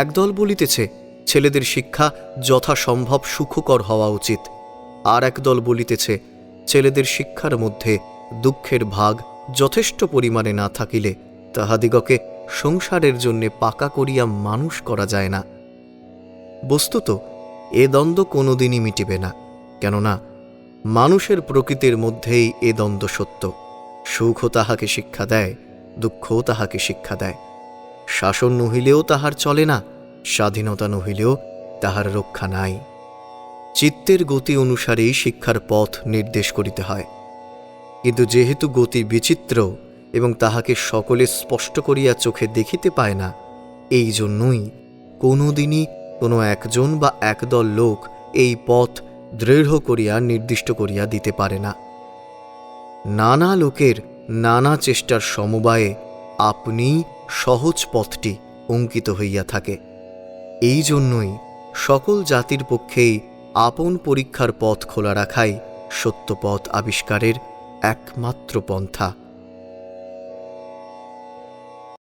একদল বলিতেছে ছেলেদের শিক্ষা যথাসম্ভব সুখকর হওয়া উচিত, আর একদল বলিতেছে ছেলেদের শিক্ষার মধ্যে দুঃখের ভাগ যথেষ্ট পরিমাণে না থাকিলে তাহাদিগকে সংসারের জন্যে পাকা করিয়া মানুষ করা যায় না। বস্তুত এ দ্বন্দ্ব কোনোদিনই মিটিবে না, কেননা মানুষের প্রকৃতির মধ্যেই এ দ্বন্দ্ব সত্য। সুখও তাহাকে শিক্ষা দেয়, দুঃখও তাহাকে শিক্ষা দেয়। শাসন নহিলেও তাহার চলে না, স্বাধীনতা নহিলেও তাহার রক্ষা নাই। চিত্তের গতি অনুসারেই শিক্ষার পথ নির্দেশ করিতে হয়। কিন্তু যেহেতু গতি বিচিত্র এবং তাহাকে সকলে স্পষ্ট করিয়া চোখে দেখিতে পায় না, এই জন্যই কোনোদিনই কোনো একজন বা একদল লোক এই পথ দৃঢ় করিয়া নির্দিষ্ট করিয়া দিতে পারে না। নানা লোকের নানা চেষ্টার সমবায়ে আপনি সহজ পথটি অঙ্কিত হইয়া থাকে। এই জন্যই সকল জাতির পক্ষেই আপন পরীক্ষার পথ খোলা রাখাই সত্য পথ আবিষ্কারের একমাত্র পন্থা।